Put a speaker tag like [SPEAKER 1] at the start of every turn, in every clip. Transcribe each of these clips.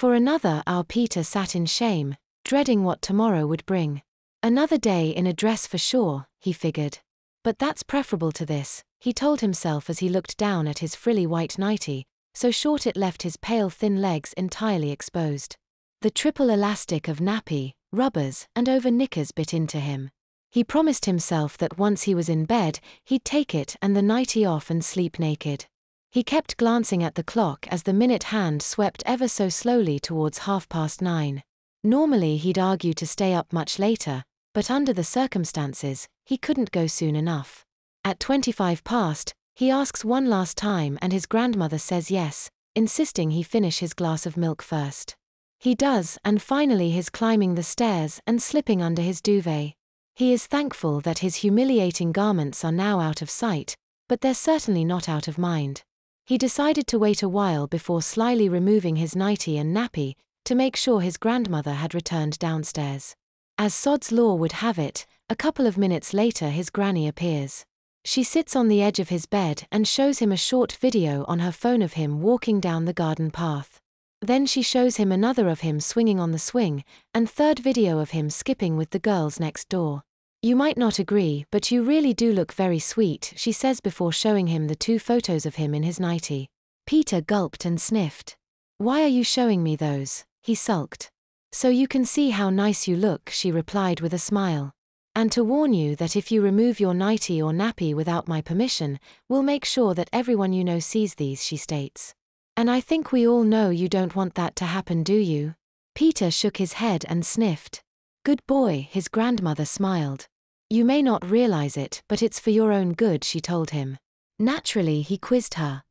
[SPEAKER 1] For another hour Peter sat in shame, dreading what tomorrow would bring. Another day in a dress for sure, he figured. But that's preferable to this, he told himself as he looked down at his frilly white nightie, so short it left his pale thin legs entirely exposed. The triple elastic of nappy, rubbers, and over knickers bit into him. He promised himself that once he was in bed, he'd take it and the nightie off and sleep naked. He kept glancing at the clock as the minute hand swept ever so slowly towards 9:30. Normally he'd argue to stay up much later, but under the circumstances, he couldn't go soon enough. At 25 past, he asks one last time and his grandmother says yes, insisting he finish his glass of milk first. He does, and finally he's climbing the stairs and slipping under his duvet. He is thankful that his humiliating garments are now out of sight, but they're certainly not out of mind. He decided to wait a while before slyly removing his nightie and nappy, to make sure his grandmother had returned downstairs. As sod's law would have it, a couple of minutes later his granny appears. She sits on the edge of his bed and shows him a short video on her phone of him walking down the garden path. Then she shows him another of him swinging on the swing, and third video of him skipping with the girls next door. "You might not agree, but you really do look very sweet," she says before showing him the 2 photos of him in his nightie. Peter gulped and sniffed. "Why are you showing me those?" he sulked. "So you can see how nice you look," she replied with a smile. "And to warn you that if you remove your nightie or nappy without my permission, we'll make sure that everyone you know sees these," she states. "And I think we all know you don't want that to happen, do you?" Peter shook his head and sniffed. "Good boy," his grandmother smiled. "You may not realize it, but it's for your own good," she told him. Naturally he quizzed her.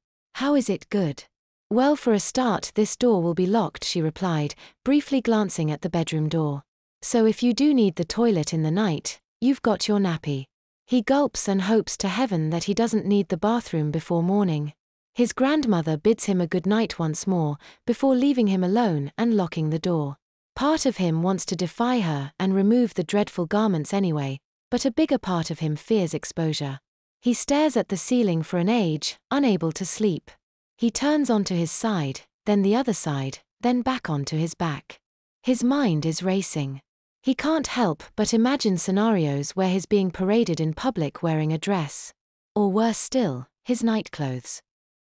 [SPEAKER 1] "How is it good?" "Well, for a start, this door will be locked," she replied, briefly glancing at the bedroom door. "So if you do need the toilet in the night, you've got your nappy." He gulps and hopes to heaven that he doesn't need the bathroom before morning. His grandmother bids him a good night once more, before leaving him alone and locking the door. Part of him wants to defy her and remove the dreadful garments anyway, but a bigger part of him fears exposure. He stares at the ceiling for an age, unable to sleep. He turns onto his side, then the other side, then back onto his back. His mind is racing. He can't help but imagine scenarios where he's being paraded in public wearing a dress. Or worse still, his nightclothes.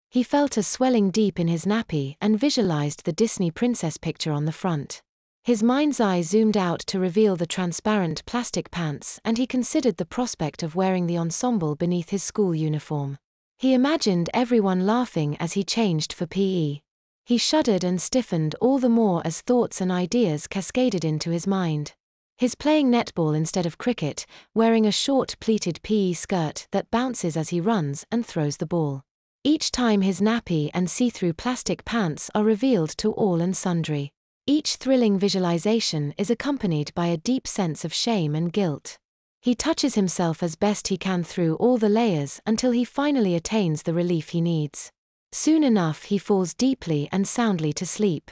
[SPEAKER 1] He felt a swelling deep in his nappy and visualized the Disney princess picture on the front. His mind's eye zoomed out to reveal the transparent plastic pants, and he considered the prospect of wearing the ensemble beneath his school uniform. He imagined everyone laughing as he changed for PE. He shuddered and stiffened all the more as thoughts and ideas cascaded into his mind. He's playing netball instead of cricket, wearing a short pleated PE skirt that bounces as he runs and throws the ball. Each time his nappy and see-through plastic pants are revealed to all and sundry. Each thrilling visualization is accompanied by a deep sense of shame and guilt. He touches himself as best he can through all the layers until he finally attains the relief he needs. Soon enough he falls deeply and soundly to sleep.